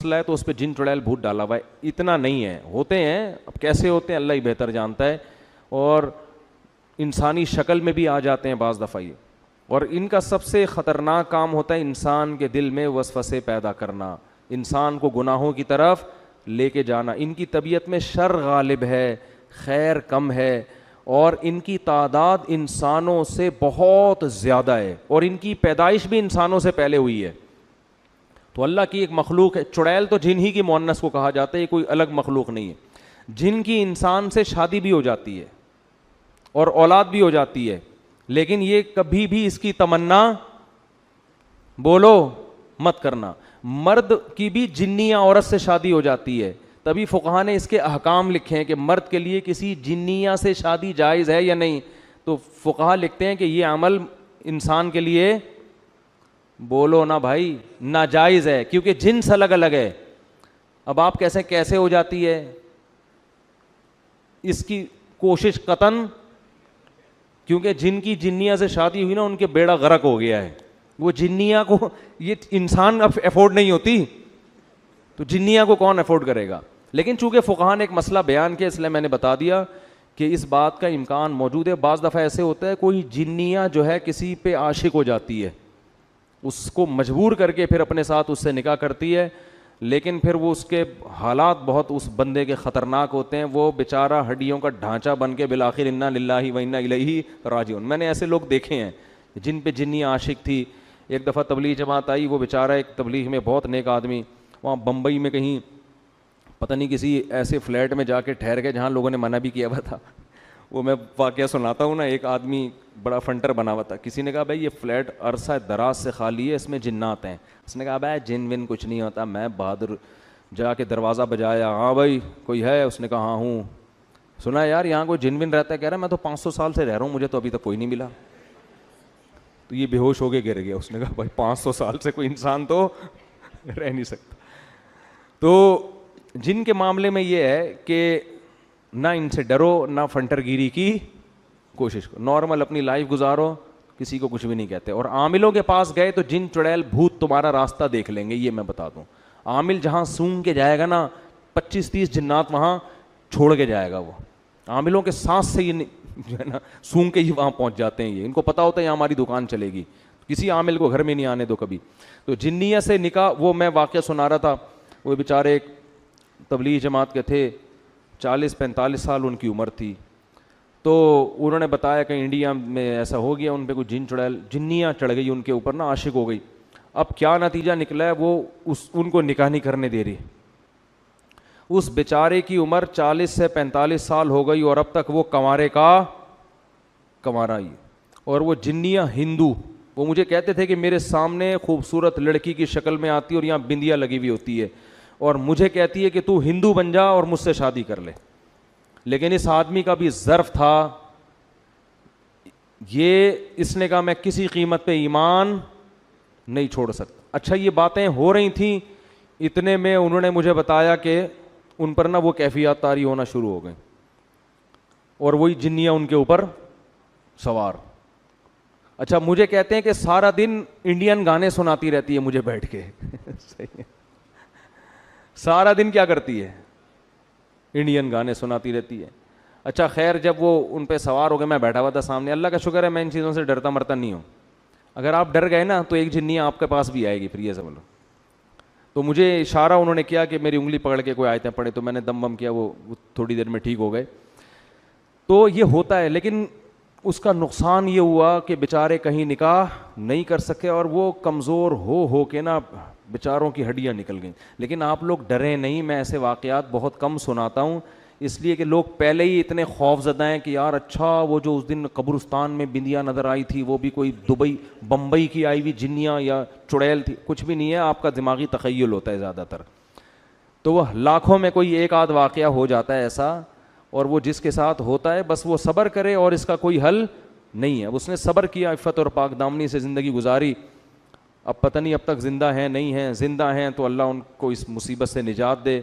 مسئلہ ہے تو اس پہ جن چڑیل بھوت ڈالا ہوا ہے. اتنا نہیں ہے, ہوتے ہیں, اب کیسے ہوتے ہیں اللہ ہی بہتر جانتا ہے, اور انسانی شکل میں بھی آ جاتے ہیں بعض دفعہ یہ. اور ان کا سب سے خطرناک کام ہوتا ہے انسان کے دل میں وسوسے پیدا کرنا, انسان کو گناہوں کی طرف لے کے جانا. ان کی طبیعت میں شر غالب ہے, خیر کم ہے, اور ان کی تعداد انسانوں سے بہت زیادہ ہے, اور ان کی پیدائش بھی انسانوں سے پہلے ہوئی ہے. تو اللہ کی ایک مخلوق ہے. چڑیل تو جن ہی کی مؤنث کو کہا جاتا ہے, یہ کوئی الگ مخلوق نہیں ہے. جن کی انسان سے شادی بھی ہو جاتی ہے اور اولاد بھی ہو جاتی ہے, لیکن یہ کبھی بھی اس کی تمنا بولو مت کرنا. مرد کی بھی جنی یا عورت سے شادی ہو جاتی ہے, تبھی فقہا نے اس کے احکام لکھے ہیں کہ مرد کے لیے کسی جنیہ سے شادی جائز ہے یا نہیں. تو فقہا لکھتے ہیں کہ یہ عمل انسان کے لیے بولو نا بھائی ناجائز ہے, کیونکہ جنس الگ الگ ہے. اب آپ کیسے ہو جاتی ہے, اس کی کوشش قطن, کیونکہ جن کی جنیہ سے شادی ہوئی نا ان کے بیڑا غرق ہو گیا ہے. وہ جنیہ کو یہ انسان اب افورڈ نہیں ہوتی, تو جنیہ کو کون افورڈ کرے گا. لیکن چونکہ فقہا نے ایک مسئلہ بیان کیا, اس لیے میں نے بتا دیا کہ اس بات کا امکان موجود ہے. بعض دفعہ ایسے ہوتا ہے کوئی جنیہ جو ہے کسی پہ عاشق ہو جاتی ہے, اس کو مجبور کر کے پھر اپنے ساتھ اس سے نکاح کرتی ہے, لیکن پھر وہ اس کے حالات بہت اس بندے کے خطرناک ہوتے ہیں. وہ بیچارہ ہڈیوں کا ڈھانچہ بن کے بالآخر انا للہ و انا الیہ راجعون. میں نے ایسے لوگ دیکھے ہیں جن پہ جنی عاشق تھی. ایک دفعہ تبلیغ جماعت آئی, وہ بیچارہ ایک تبلیغ میں بہت نیک آدمی, وہاں بمبئی میں کہیں پتہ نہیں کسی ایسے فلیٹ میں جا کے ٹھہر گئے جہاں لوگوں نے منع بھی کیا ہوا تھا. وہ میں واقعہ سناتا ہوں نا, ایک آدمی بڑا فنٹر بنا ہوا تھا, کسی نے کہا بھائی یہ فلیٹ عرصہ دراز سے خالی ہے, اس میں جنات ہیں. اس نے کہا بھائی جن ون کچھ نہیں ہوتا. میں بہادر جا کے دروازہ بجایا, ہاں بھائی کوئی ہے؟ اس نے کہا ہاں ہوں. سنا یار یہاں کوئی جن ون رہتا ہے؟ کہہ رہا میں تو 500 سال سے رہ رہا ہوں, مجھے تو ابھی تک کوئی نہیں ملا. تو یہ بے ہوش ہو کے گر گیا. اس نے کہا بھائی 500 سال سے کوئی انسان تو رہ نہیں سکتا. تو جن کے معاملے میں یہ ہے کہ نہ ان سے ڈرو, نہ فنٹر گیری کی کوشش کرو, نارمل اپنی لائف گزارو, کسی کو کچھ بھی نہیں کہتے. اور عاملوں کے پاس گئے تو جن چڑیل بھوت تمہارا راستہ دیکھ لیں گے, یہ میں بتا دوں. عامل جہاں سونگ کے جائے گا نا 25-30 جنات وہاں چھوڑ کے جائے گا. وہ عاملوں کے سانس سے یہ جو ہے نا سونگ کے ہی وہاں پہنچ جاتے ہیں. یہ ان کو پتہ ہوتا ہے یہاں ہماری دکان چلے گی, کسی عامل کو گھر میں نہیں آنے دو کبھی. تو جنیہ سے نکاح, وہ میں واقعہ سنا رہا تھا, وہ بیچارے ایک تبلیغ جماعت کے تھے, 40-45 سال ان کی عمر تھی. تو انہوں نے بتایا کہ انڈیا میں ایسا ہو گیا, ان پہ کوئی جن چڑیل جنیہ چڑھ گئی ان کے اوپر نا, عاشق ہو گئی. اب کیا نتیجہ نکلا ہے, وہ ان کو نکاح نہیں کرنے دے رہی. اس بیچارے کی عمر 40 سے 45 سال ہو گئی اور اب تک وہ کنوارے کا کنوارا ہی. اور وہ جنیہ ہندو, وہ مجھے کہتے تھے کہ میرے سامنے خوبصورت لڑکی کی شکل میں آتی ہے اور یہاں بندیا لگی ہوئی ہوتی ہے, اور مجھے کہتی ہے کہ تو ہندو بن جا اور مجھ سے شادی کر لے. لیکن اس آدمی کا بھی ظرف تھا, یہ اس نے کہا میں کسی قیمت پہ ایمان نہیں چھوڑ سکتا. اچھا یہ باتیں ہو رہی تھیں, اتنے میں انہوں نے مجھے بتایا کہ ان پر نا وہ کیفیات طاری ہونا شروع ہو گئیں, اور وہی جنیاں ان کے اوپر سوار. اچھا مجھے کہتے ہیں کہ سارا دن انڈین گانے سناتی رہتی ہے مجھے بیٹھ کے. صحیح ہے, سارا دن کیا کرتی ہے؟ انڈین گانے سناتی رہتی ہے. اچھا خیر, جب وہ ان پہ سوار ہو گئے, میں بیٹھا ہوا تھا سامنے. اللہ کا شکر ہے میں ان چیزوں سے ڈرتا مرتا نہیں ہوں. اگر آپ ڈر گئے نا تو ایک جنیہ آپ کے پاس بھی آئے گی, پھر یہ سمجھ لو. تو مجھے اشارہ انہوں نے کیا کہ میری انگلی پکڑ کے کوئی آیتیں پڑھے, تو میں نے دم بم کیا, وہ تھوڑی دیر میں ٹھیک ہو گئے. تو یہ ہوتا ہے, لیکن اس کا نقصان یہ ہوا کہ بیچارے کہیں نکاح نہیں کر سکے, اور وہ کمزور ہو کے نا بیچاروں کی ہڈیاں نکل گئیں. لیکن آپ لوگ ڈریں نہیں, میں ایسے واقعات بہت کم سناتا ہوں, اس لیے کہ لوگ پہلے ہی اتنے خوف زدہ ہیں کہ یار اچھا وہ جو اس دن قبرستان میں بندیا نظر آئی تھی وہ بھی کوئی دبئی بمبئی کی آئی ہوئی جنیاں یا چڑیل تھی. کچھ بھی نہیں ہے, آپ کا دماغی تخیل ہوتا ہے زیادہ تر. تو وہ لاکھوں میں کوئی ایک آدھ واقعہ ہو جاتا ہے ایسا, اور وہ جس کے ساتھ ہوتا ہے بس وہ صبر کرے, اور اس کا کوئی حل نہیں ہے. اس نے صبر کیا, عفت اور پاک دامنی سے زندگی گزاری. اب پتہ نہیں اب تک زندہ ہیں نہیں ہیں, زندہ ہیں تو اللہ ان کو اس مصیبت سے نجات دے,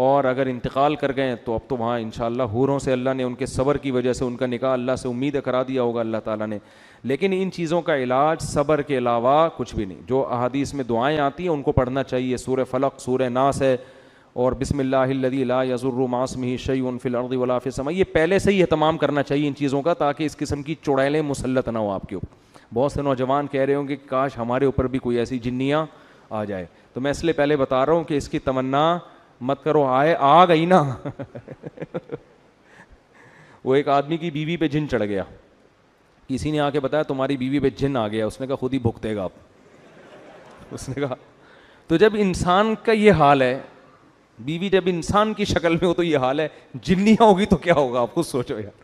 اور اگر انتقال کر گئے تو اب تو وہاں انشاءاللہ حوروں سے اللہ نے ان کے صبر کی وجہ سے ان کا نکاح اللہ سے امید کرا دیا ہوگا اللہ تعالیٰ نے. لیکن ان چیزوں کا علاج صبر کے علاوہ کچھ بھی نہیں. جو احادیث میں دعائیں آتی ہیں ان کو پڑھنا چاہیے. سورہ فلق، سورہ ناس ہے، اور بسم اللہ الذی لا یضر مع اسمہ شیء فی الارض ولا فی السماء. یہ پہلے سے ہی اہتمام کرنا چاہیے ان چیزوں کا، تاکہ اس قسم کی چڑیلیں مسلط نہ ہو آپ کے اوپر. بہت سے نوجوان کہہ رہے ہوں کہ کاش ہمارے اوپر بھی کوئی ایسی جنیاں آ جائے. تو میں اس لیے پہلے بتا رہا ہوں کہ اس کی تمنا مت کرو. آ گئی نا. وہ ایک آدمی کی بیوی پہ جن چڑھ گیا. کسی نے آ کے بتایا تمہاری بیوی پہ جن آ گیا. اس نے کہا خود ہی بھگتے گا آپ. اس نے کہا تو جب انسان کا یہ حال ہے، بیوی جب انسان کی شکل میں ہو تو یہ حال ہے، جنیاں ہوگی تو کیا ہوگا آپ خود سوچو یار.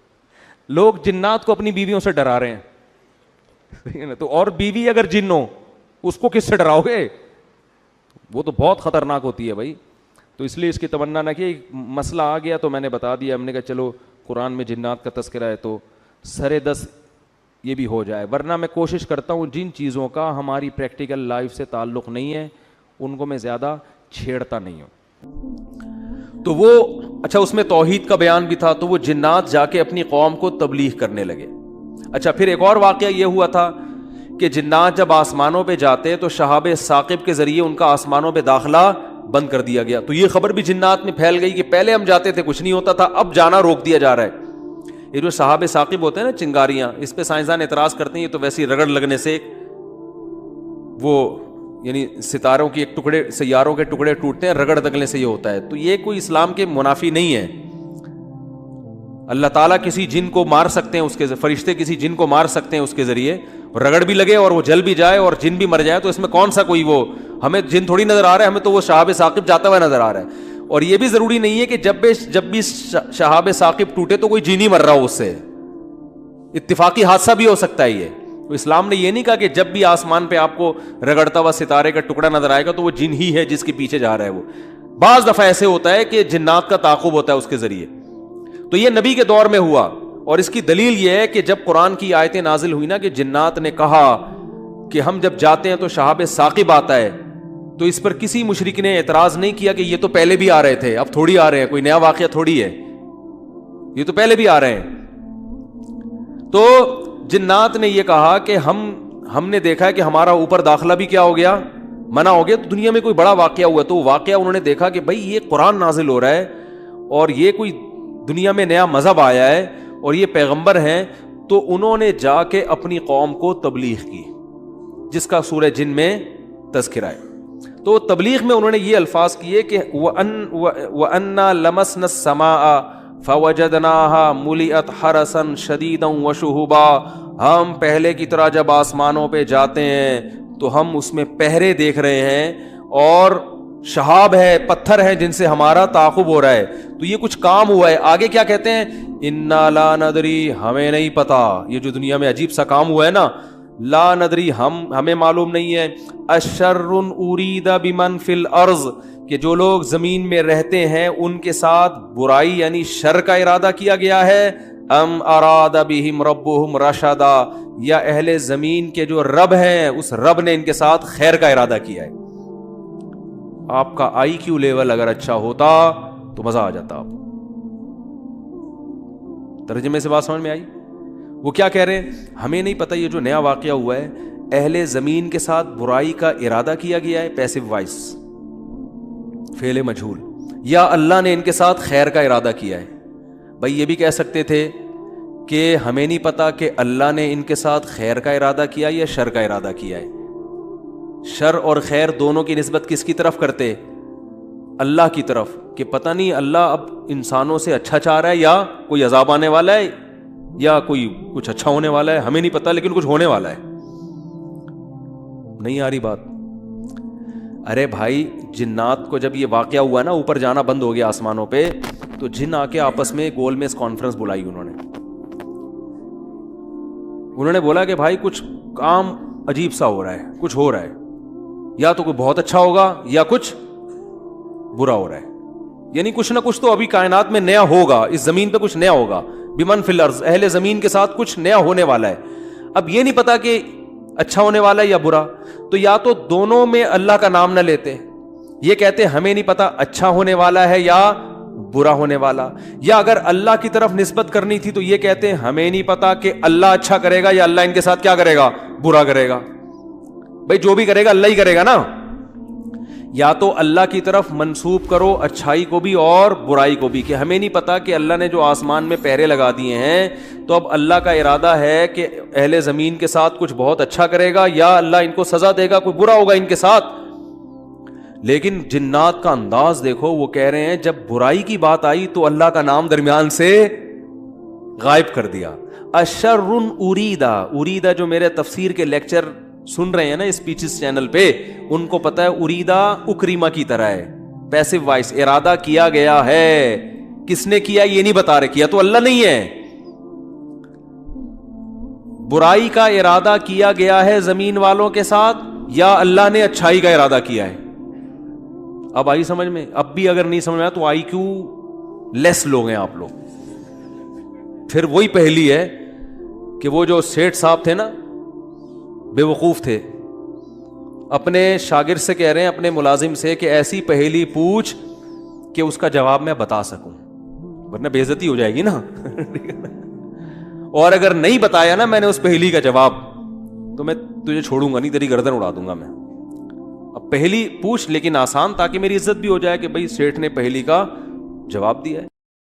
لوگ جنات کو اپنی بیویوں سے ڈرا رہے ہیں. تو اور بیوی اگر جن ہو اس کو کس سے ڈراؤ گے؟ وہ تو بہت خطرناک ہوتی ہے بھائی. تو اس لیے اس کی تمنا نہ کہ مسئلہ آ گیا تو میں نے بتا دیا. ہم نے کہا چلو قرآن میں جنات کا تذکرہ ہے تو سرے دس یہ بھی ہو جائے. ورنہ میں کوشش کرتا ہوں جن چیزوں کا ہماری پریکٹیکل لائف سے تعلق نہیں ہے ان کو میں زیادہ چھیڑتا نہیں ہوں. تو وہ اچھا اس میں توحید کا بیان بھی تھا. تو وہ جنات جا کے اپنی قوم کو تبلیغ کرنے لگے. اچھا پھر ایک اور واقعہ یہ ہوا تھا کہ جنات جب آسمانوں پہ جاتے تو شہاب ثاقب کے ذریعے ان کا آسمانوں پہ داخلہ بند کر دیا گیا. تو یہ خبر بھی جنات میں پھیل گئی کہ پہلے ہم جاتے تھے کچھ نہیں ہوتا تھا، اب جانا روک دیا جا رہا ہے. یہ جو شہاب ثاقب ہوتے ہیں نا چنگاریاں، اس پہ سائنسدان اعتراض کرتے ہیں یہ تو ویسی رگڑ لگنے سے وہ یعنی ستاروں کی ایک ٹکڑے، سیاروں کے ٹکڑے ٹوٹتے ہیں، رگڑ دگنے سے یہ ہوتا ہے. تو یہ کوئی اسلام کے منافی نہیں ہے. اللہ تعالیٰ کسی جن کو مار سکتے ہیں، اس کے فرشتے کسی جن کو مار سکتے ہیں اس کے ذریعے، رگڑ بھی لگے اور وہ جل بھی جائے اور جن بھی مر جائے تو اس میں کون سا کوئی وہ ہمیں جن تھوڑی نظر آ رہا ہے، ہمیں تو وہ شہاب ثاقب جاتا ہوا نظر آ رہا ہے. اور یہ بھی ضروری نہیں ہے کہ جب بھی شہاب ثاقب ٹوٹے تو کوئی جن ہی مر رہا ہو، اس سے اتفاقی حادثہ بھی ہو سکتا ہے. یہ تو اسلام نے یہ نہیں کہا کہ جب بھی آسمان پہ آپ کو رگڑتا ہوا ستارے کا ٹکڑا نظر آئے گا تو وہ جن ہی ہے جس کے پیچھے جا رہا ہے. وہ بعض دفعہ ایسے ہوتا ہے کہ جنات کا تعاقب ہوتا ہے اس کے ذریعے. تو یہ نبی کے دور میں ہوا. اور اس کی دلیل یہ ہے کہ جب قرآن کی آیتیں نازل ہوئی نا کہ جنات نے کہا کہ ہم جب جاتے ہیں تو شہاب ثاقب آتا ہے، تو اس پر کسی مشرک نے اعتراض نہیں کیا کہ یہ تو پہلے بھی آ رہے تھے، اب تھوڑی آ رہے ہیں، کوئی نیا واقعہ تھوڑی ہے، یہ تو پہلے بھی آ رہے ہیں. تو جنات نے یہ کہا کہ ہم نے دیکھا ہے کہ ہمارا اوپر داخلہ بھی کیا ہو گیا، منع ہو گیا. تو دنیا میں کوئی بڑا واقعہ ہوا تو واقعہ انہوں نے دیکھا کہ بھائی یہ قرآن نازل ہو رہا ہے اور یہ کوئی دنیا میں نیا مذہب آیا ہے اور یہ پیغمبر ہیں. تو انہوں نے جا کے اپنی قوم کو تبلیغ کی، جس کا سورہ جن میں تذکرہ ہے. تو تبلیغ میں انہوں نے یہ الفاظ کیے کہ وَأَنَّا لَمَسْنَا السَّمَاءَ فَوَجَدْنَاهَا مُلِئَتْ حَرَسًا شَدِيدًا وَشُهُبًا. ہم پہلے کی طرح جب آسمانوں پہ جاتے ہیں تو ہم اس میں پہرے دیکھ رہے ہیں اور شہاب ہے، پتھر ہیں جن سے ہمارا تعاقب ہو رہا ہے. تو یہ کچھ کام ہوا ہے. آگے کیا کہتے ہیں؟ اِنَّا لَا نَدْرِي، ہمیں نہیں پتا. یہ جو دنیا میں عجیب سا کام ہوا ہے نا، لا ندری، ہمیں معلوم نہیں ہے. اشر ارید بمن فی الارض، کہ جو لوگ زمین میں رہتے ہیں ان کے ساتھ برائی یعنی شر کا ارادہ کیا گیا ہے. ام اراد بہم ربہم رشدا، یا اہل زمین کے جو رب ہیں اس رب نے ان کے ساتھ خیر کا ارادہ کیا ہے. آپ کا آئی کیو لیول اگر اچھا ہوتا تو مزہ آ جاتا. آپ ترجمے سے بات سمجھ میں آئی؟ وہ کیا کہہ رہے ہیں؟ ہمیں نہیں پتہ یہ جو نیا واقعہ ہوا ہے، اہل زمین کے ساتھ برائی کا ارادہ کیا گیا ہے، پیسو وائس، فعل مجہول، یا اللہ نے ان کے ساتھ خیر کا ارادہ کیا ہے. بھائی یہ بھی کہہ سکتے تھے کہ ہمیں نہیں پتا کہ اللہ نے ان کے ساتھ خیر کا ارادہ کیا یا شر کا ارادہ کیا ہے. شر اور خیر دونوں کی نسبت کس کی طرف کرتے؟ اللہ کی طرف، کہ پتہ نہیں اللہ اب انسانوں سے اچھا چاہ رہا ہے یا کوئی عذاب آنے والا ہے یا کوئی کچھ اچھا ہونے والا ہے، ہمیں نہیں پتا لیکن کچھ ہونے والا ہے. نہیں آ رہی بات؟ ارے بھائی جنات کو جب یہ واقعہ ہوا نا، اوپر جانا بند ہو گیا آسمانوں پہ، تو جن آ کے آپس میں گول میز کانفرنس بلائی. انہوں نے بولا کہ بھائی کچھ کام عجیب سا ہو رہا ہے، کچھ ہو رہا ہے، یا تو کوئی بہت اچھا ہوگا یا کچھ برا ہو رہا ہے. یعنی کچھ نہ کچھ تو ابھی کائنات میں نیا ہوگا، اس زمین پہ کچھ نیا ہوگا. بمن فی الارض، اہل زمین کے ساتھ کچھ نیا ہونے والا ہے. اب یہ نہیں پتا کہ اچھا ہونے والا ہے یا برا. تو یا تو دونوں میں اللہ کا نام نہ لیتے، یہ کہتے ہمیں نہیں پتا اچھا ہونے والا ہے یا برا ہونے والا. یا اگر اللہ کی طرف نسبت کرنی تھی تو یہ کہتے ہیں ہمیں نہیں پتا کہ اللہ اچھا کرے گا یا اللہ ان کے ساتھ کیا کرے گا, برا کرے گا. بھائی جو بھی کرے گا اللہ ہی کرے گا نا. یا تو اللہ کی طرف منسوب کرو اچھائی کو بھی اور برائی کو بھی, کہ ہمیں نہیں پتا کہ اللہ نے جو آسمان میں پہرے لگا دیے ہیں تو اب اللہ کا ارادہ ہے کہ اہل زمین کے ساتھ کچھ بہت اچھا کرے گا یا اللہ ان کو سزا دے گا, کوئی برا ہوگا ان کے ساتھ. لیکن جنات کا انداز دیکھو, وہ کہہ رہے ہیں جب برائی کی بات آئی تو اللہ کا نام درمیان سے غائب کر دیا. اشر اریدا, اریدا جو میرے تفسیر کے لیکچر سن رہے ہیں نا اسپیچز چینل پہ, ان کو پتا ہے اریدا اکریما کی طرح ہے, پیسو وائس, ارادہ کیا گیا ہے. کس نے کیا یہ نہیں بتا رہے, کیا تو اللہ نہیں ہے. برائی کا ارادہ کیا گیا ہے زمین والوں کے ساتھ یا اللہ نے اچھائی کا ارادہ کیا ہے. اب آئی سمجھ میں؟ اب بھی اگر نہیں سمجھ میں آیا تو آئی کیو لیس لوگ ہیں آپ لوگ. پھر وہی پہلی ہے کہ وہ جو سیٹھ صاحب تھے نا, بے وقوف تھے, اپنے شاگرد سے کہہ رہے ہیں, اپنے ملازم سے, کہ ایسی پہیلی پوچھ کہ اس کا جواب میں بتا سکوں, ورنہ بے عزتی ہو جائے گی نا. اور اگر نہیں بتایا نا میں نے اس پہیلی کا جواب تو میں تجھے چھوڑوں گا نہیں, تیری گردن اڑا دوں گا میں. اب پہلی پوچھ لیکن آسان, تاکہ میری عزت بھی ہو جائے کہ بھائی سیٹھ نے پہلی کا جواب دیا ہے.